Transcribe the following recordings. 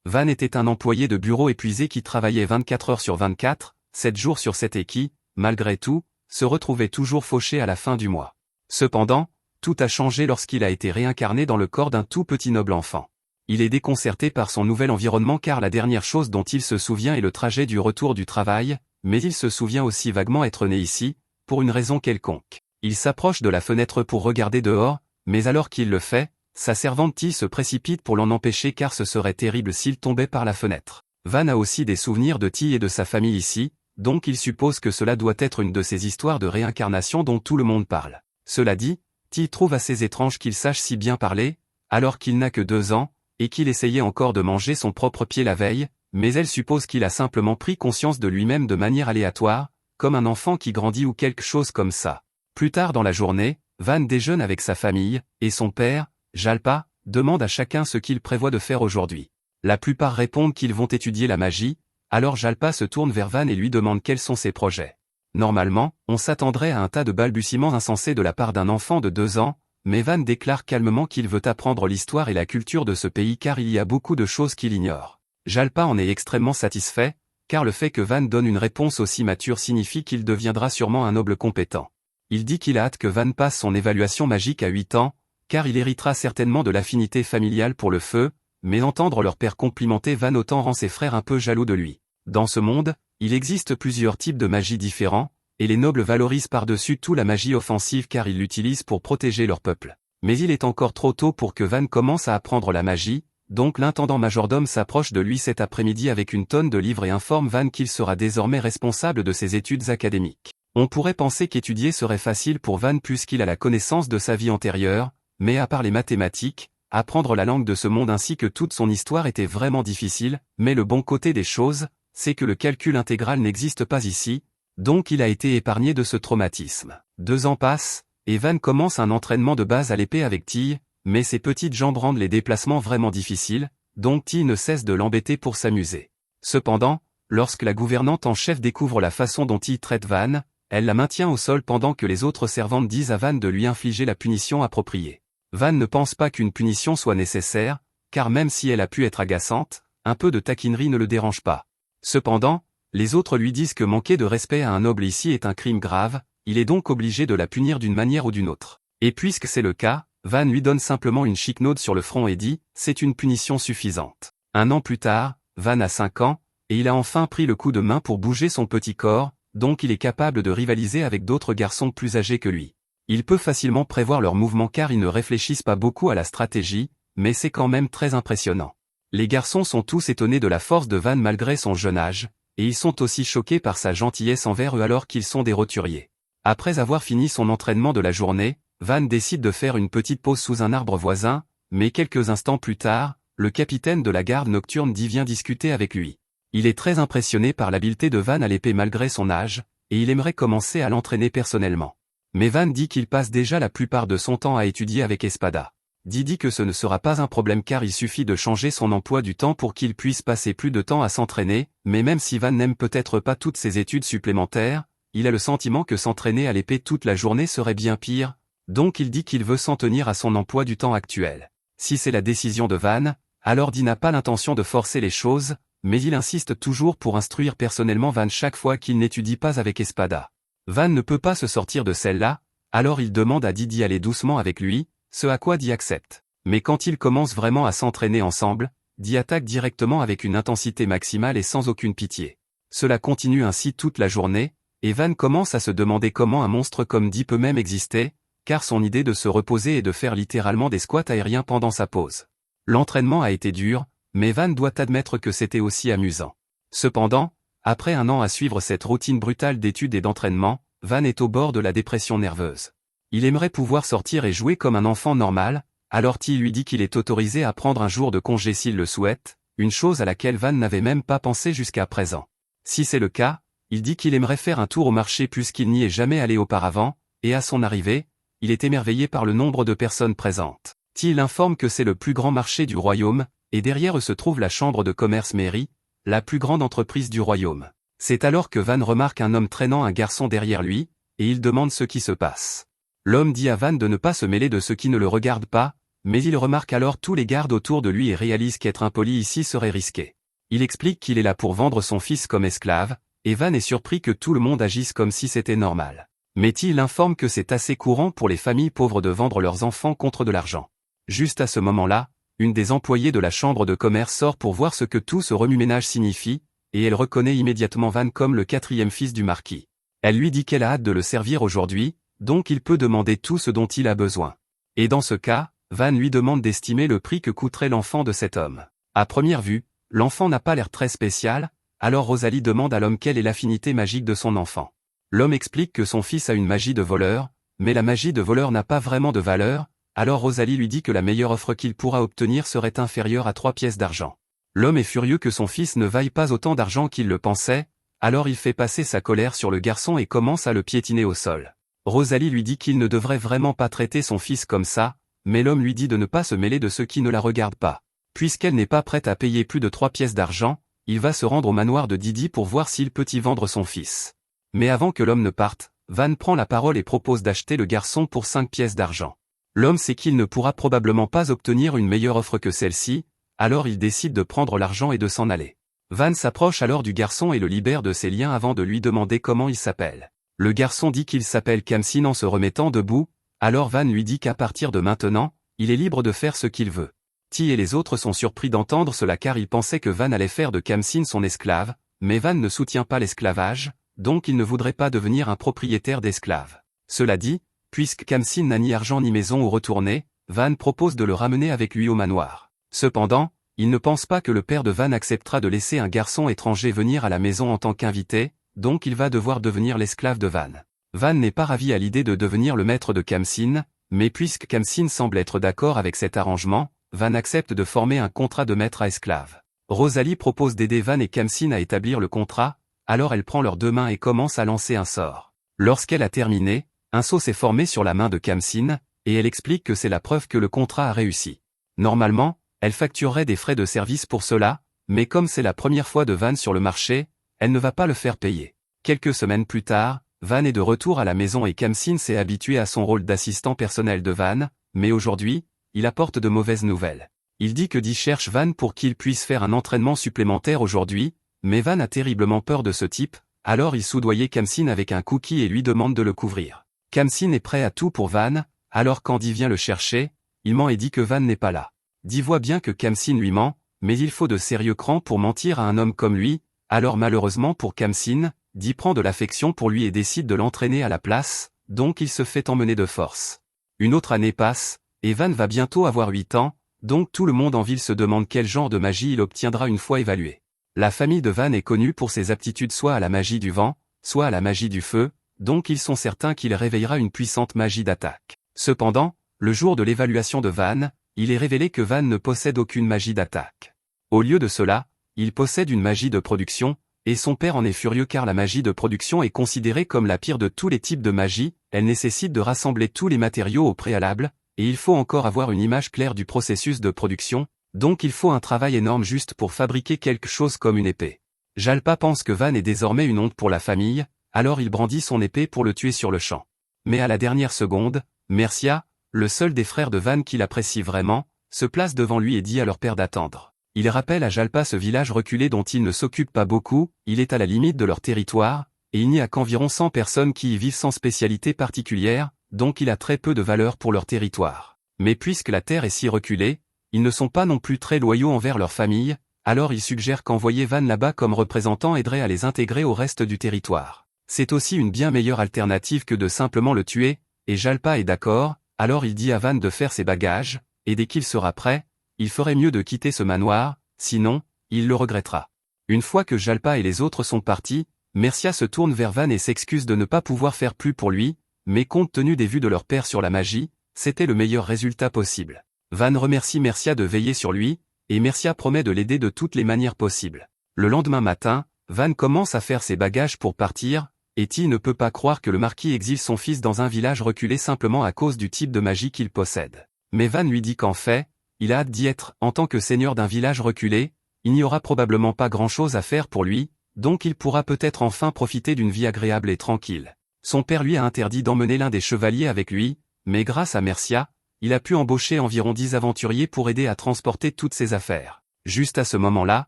Van était un employé de bureau épuisé qui travaillait 24 heures sur 24, 7 jours sur 7 et qui, malgré tout, se retrouvait toujours fauché à la fin du mois. Cependant, tout a changé lorsqu'il a été réincarné dans le corps d'un tout petit noble enfant. Il est déconcerté par son nouvel environnement car la dernière chose dont il se souvient est le trajet du retour du travail, mais il se souvient aussi vaguement être né ici, pour une raison quelconque. Il s'approche de la fenêtre pour regarder dehors, mais alors qu'il le fait, sa servante T se précipite pour l'en empêcher car ce serait terrible s'il tombait par la fenêtre. Van a aussi des souvenirs de T et de sa famille ici, donc il suppose que cela doit être une de ces histoires de réincarnation dont tout le monde parle. Cela dit, T trouve assez étrange qu'il sache si bien parler, alors qu'il n'a que 2 ans, et qu'il essayait encore de manger son propre pied la veille, mais elle suppose qu'il a simplement pris conscience de lui-même de manière aléatoire, comme un enfant qui grandit ou quelque chose comme ça. Plus tard dans la journée, Van déjeune avec sa famille, et son père, Jalpa, demande à chacun ce qu'il prévoit de faire aujourd'hui. La plupart répondent qu'ils vont étudier la magie, alors Jalpa se tourne vers Van et lui demande quels sont ses projets. Normalement, on s'attendrait à un tas de balbutiements insensés de la part d'un enfant de 2 ans, mais Van déclare calmement qu'il veut apprendre l'histoire et la culture de ce pays car il y a beaucoup de choses qu'il ignore. Jalpa en est extrêmement satisfait, car le fait que Van donne une réponse aussi mature signifie qu'il deviendra sûrement un noble compétent. Il dit qu'il a hâte que Van passe son évaluation magique à 8 ans, car il héritera certainement de l'affinité familiale pour le feu, mais entendre leur père complimenter Van autant rend ses frères un peu jaloux de lui. Dans ce monde, il existe plusieurs types de magie différents, et les nobles valorisent par-dessus tout la magie offensive car ils l'utilisent pour protéger leur peuple. Mais il est encore trop tôt pour que Van commence à apprendre la magie, donc l'intendant majordome s'approche de lui cet après-midi avec une tonne de livres et informe Van qu'il sera désormais responsable de ses études académiques. On pourrait penser qu'étudier serait facile pour Van puisqu'il a la connaissance de sa vie antérieure, mais à part les mathématiques, apprendre la langue de ce monde ainsi que toute son histoire était vraiment difficile, mais le bon côté des choses, c'est que le calcul intégral n'existe pas ici, donc il a été épargné de ce traumatisme. 2 ans passent, et Van commence un entraînement de base à l'épée avec T, mais ses petites jambes rendent les déplacements vraiment difficiles, donc T ne cesse de l'embêter pour s'amuser. Cependant, lorsque la gouvernante en chef découvre la façon dont T traite Van, elle la maintient au sol pendant que les autres servantes disent à Van de lui infliger la punition appropriée. Van ne pense pas qu'une punition soit nécessaire, car même si elle a pu être agaçante, un peu de taquinerie ne le dérange pas. Cependant, les autres lui disent que manquer de respect à un noble ici est un crime grave, il est donc obligé de la punir d'une manière ou d'une autre. Et puisque c'est le cas, Van lui donne simplement une chiquenaude sur le front et dit « c'est une punition suffisante ». 1 an plus tard, Van a 5 ans, et il a enfin pris le coup de main pour bouger son petit corps, donc il est capable de rivaliser avec d'autres garçons plus âgés que lui. Il peut facilement prévoir leurs mouvements car ils ne réfléchissent pas beaucoup à la stratégie, mais c'est quand même très impressionnant. Les garçons sont tous étonnés de la force de Van malgré son jeune âge, et ils sont aussi choqués par sa gentillesse envers eux alors qu'ils sont des roturiers. Après avoir fini son entraînement de la journée, Van décide de faire une petite pause sous un arbre voisin, mais quelques instants plus tard, le capitaine de la garde nocturne vient discuter avec lui. Il est très impressionné par l'habileté de Van à l'épée malgré son âge, et il aimerait commencer à l'entraîner personnellement. Mais Van dit qu'il passe déjà la plupart de son temps à étudier avec Espada. Dit que ce ne sera pas un problème car il suffit de changer son emploi du temps pour qu'il puisse passer plus de temps à s'entraîner, mais même si Van n'aime peut-être pas toutes ses études supplémentaires, il a le sentiment que s'entraîner à l'épée toute la journée serait bien pire, donc il dit qu'il veut s'en tenir à son emploi du temps actuel. Si c'est la décision de Van, alors Dee n'a pas l'intention de forcer les choses, mais il insiste toujours pour instruire personnellement Van chaque fois qu'il n'étudie pas avec Espada. Van ne peut pas se sortir de celle-là, alors il demande à Dee d'y aller doucement avec lui, ce à quoi Dee accepte. Mais quand ils commencent vraiment à s'entraîner ensemble, Dee attaque directement avec une intensité maximale et sans aucune pitié. Cela continue ainsi toute la journée, et Van commence à se demander comment un monstre comme Dee peut même exister, car son idée de se reposer est de faire littéralement des squats aériens pendant sa pause. L'entraînement a été dur, mais Van doit admettre que c'était aussi amusant. Cependant, après 1 an à suivre cette routine brutale d'études et d'entraînement, Van est au bord de la dépression nerveuse. Il aimerait pouvoir sortir et jouer comme un enfant normal, alors T lui dit qu'il est autorisé à prendre un jour de congé s'il le souhaite, une chose à laquelle Van n'avait même pas pensé jusqu'à présent. Si c'est le cas, il dit qu'il aimerait faire un tour au marché puisqu'il n'y est jamais allé auparavant, et à son arrivée, il est émerveillé par le nombre de personnes présentes. T l'informe que c'est le plus grand marché du royaume, et derrière eux se trouve la chambre de commerce mairie, la plus grande entreprise du royaume. C'est alors que Van remarque un homme traînant un garçon derrière lui, et il demande ce qui se passe. L'homme dit à Van de ne pas se mêler de ce qui ne le regarde pas, Mais il remarque alors tous les gardes autour de lui et réalise qu'être impoli ici serait risqué. Il explique qu'il est là pour vendre son fils comme esclave, et Van est surpris que tout le monde agisse comme si c'était normal. Mais T informe que c'est assez courant pour les familles pauvres de vendre leurs enfants contre de l'argent. Juste à ce moment-là, une des employées de la chambre de commerce sort pour voir ce que tout ce remue-ménage signifie, et elle reconnaît immédiatement Van comme le 4e fils du marquis. Elle lui dit qu'elle a hâte de le servir aujourd'hui, donc il peut demander tout ce dont il a besoin. Et dans ce cas, Van lui demande d'estimer le prix que coûterait l'enfant de cet homme. À première vue, l'enfant n'a pas l'air très spécial, alors Rosalie demande à l'homme quelle est l'affinité magique de son enfant. L'homme explique que son fils a une magie de voleur, mais la magie de voleur n'a pas vraiment de valeur, alors Rosalie lui dit que la meilleure offre qu'il pourra obtenir serait inférieure à 3 pièces d'argent. L'homme est furieux que son fils ne vaille pas autant d'argent qu'il le pensait, alors il fait passer sa colère sur le garçon et commence à le piétiner au sol. Rosalie lui dit qu'il ne devrait vraiment pas traiter son fils comme ça, mais l'homme lui dit de ne pas se mêler de ceux qui ne la regardent pas. Puisqu'elle n'est pas prête à payer plus de 3 pièces d'argent, il va se rendre au manoir de Didi pour voir s'il peut y vendre son fils. Mais avant que l'homme ne parte, Van prend la parole et propose d'acheter le garçon pour 5 pièces d'argent. L'homme sait qu'il ne pourra probablement pas obtenir une meilleure offre que celle-ci, alors il décide de prendre l'argent et de s'en aller. Van s'approche alors du garçon et le libère de ses liens avant de lui demander comment il s'appelle. Le garçon dit qu'il s'appelle Kamsin en se remettant debout, alors Van lui dit qu'à partir de maintenant, il est libre de faire ce qu'il veut. T et les autres sont surpris d'entendre cela car ils pensaient que Van allait faire de Kamsin son esclave, mais Van ne soutient pas l'esclavage, donc il ne voudrait pas devenir un propriétaire d'esclaves. Cela dit, puisque Kamsin n'a ni argent ni maison où retourner, Van propose de le ramener avec lui au manoir. Cependant, il ne pense pas que le père de Van acceptera de laisser un garçon étranger venir à la maison en tant qu'invité, donc il va devoir devenir l'esclave de Van. Van n'est pas ravi à l'idée de devenir le maître de Kamsin, mais puisque Kamsin semble être d'accord avec cet arrangement, Van accepte de former un contrat de maître à esclave. Rosalie propose d'aider Van et Kamsin à établir le contrat, alors elle prend leurs deux mains et commence à lancer un sort. Lorsqu'elle a terminé, un sceau s'est formé sur la main de Kamsin, et elle explique que c'est la preuve que le contrat a réussi. Normalement, elle facturerait des frais de service pour cela, mais comme c'est la première fois de Van sur le marché, elle ne va pas le faire payer. Quelques semaines plus tard, Van est de retour à la maison et Kamsin s'est habitué à son rôle d'assistant personnel de Van, mais aujourd'hui, il apporte de mauvaises nouvelles. Il dit que Dee cherche Van pour qu'il puisse faire un entraînement supplémentaire aujourd'hui, mais Van a terriblement peur de ce type, alors il soudoie Kamsin avec un cookie et lui demande de le couvrir. Kamsin est prêt à tout pour Van, alors quand Dee vient le chercher, il ment et dit que Van n'est pas là. Dee voit bien que Kamsin lui ment, mais il faut de sérieux crans pour mentir à un homme comme lui, alors malheureusement pour Kamsin, Dee prend de l'affection pour lui et décide de l'entraîner à la place, donc il se fait emmener de force. Une autre année passe, et Van va bientôt avoir 8 ans, donc tout le monde en ville se demande quel genre de magie il obtiendra une fois évalué. La famille de Van est connue pour ses aptitudes soit à la magie du vent, soit à la magie du feu, donc ils sont certains qu'il réveillera une puissante magie d'attaque. Cependant, le jour de l'évaluation de Van, il est révélé que Van ne possède aucune magie d'attaque. Au lieu de cela, il possède une magie de production, et son père en est furieux car la magie de production est considérée comme la pire de tous les types de magie, elle nécessite de rassembler tous les matériaux au préalable, et il faut encore avoir une image claire du processus de production, donc il faut un travail énorme juste pour fabriquer quelque chose comme une épée. Jalpa pense que Van est désormais une honte pour la famille, alors il brandit son épée pour le tuer sur le champ. Mais à la dernière seconde, Mercia, le seul des frères de Van qui l'apprécie vraiment, se place devant lui et dit à leur père d'attendre. Il rappelle à Jalpa ce village reculé dont il ne s'occupe pas beaucoup, il est à la limite de leur territoire, et il n'y a qu'environ 100 personnes qui y vivent sans spécialité particulière, donc il a très peu de valeur pour leur territoire. Mais puisque la terre est si reculée, ils ne sont pas non plus très loyaux envers leur famille, alors il suggère qu'envoyer Van là-bas comme représentant aiderait à les intégrer au reste du territoire. C'est aussi une bien meilleure alternative que de simplement le tuer, et Jalpa est d'accord, alors il dit à Van de faire ses bagages, et dès qu'il sera prêt, il ferait mieux de quitter ce manoir, sinon, il le regrettera. Une fois que Jalpa et les autres sont partis, Mercia se tourne vers Van et s'excuse de ne pas pouvoir faire plus pour lui, mais compte tenu des vues de leur père sur la magie, c'était le meilleur résultat possible. Van remercie Mercia de veiller sur lui, et Mercia promet de l'aider de toutes les manières possibles. Le lendemain matin, Van commence à faire ses bagages pour partir, et T ne peut pas croire que le marquis exile son fils dans un village reculé simplement à cause du type de magie qu'il possède. Mais Van lui dit qu'en fait, il a hâte d'y être, en tant que seigneur d'un village reculé, il n'y aura probablement pas grand-chose à faire pour lui, donc il pourra peut-être enfin profiter d'une vie agréable et tranquille. Son père lui a interdit d'emmener l'un des chevaliers avec lui, mais grâce à Mercia, il a pu embaucher environ 10 aventuriers pour aider à transporter toutes ses affaires. Juste à ce moment-là,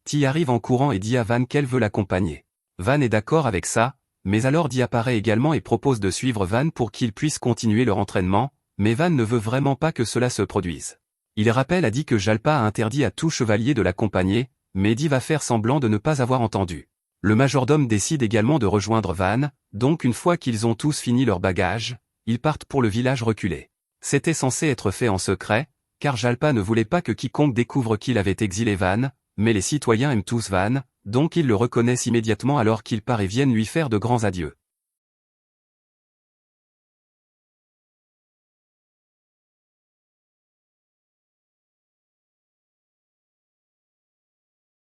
Ti arrive en courant et dit à Van qu'elle veut l'accompagner. Van est d'accord avec ça, mais alors Di apparaît également et propose de suivre Van pour qu'ils puissent continuer leur entraînement, mais Van ne veut vraiment pas que cela se produise. Il rappelle à Di que Jalpa a interdit à tout chevalier de l'accompagner, mais Di va faire semblant de ne pas avoir entendu. Le majordome décide également de rejoindre Van, donc une fois qu'ils ont tous fini leur bagage, ils partent pour le village reculé. C'était censé être fait en secret, car Jalpa ne voulait pas que quiconque découvre qu'il avait exilé Van, mais les citoyens aiment tous Van, donc ils le reconnaissent immédiatement alors qu'il part et viennent lui faire de grands adieux.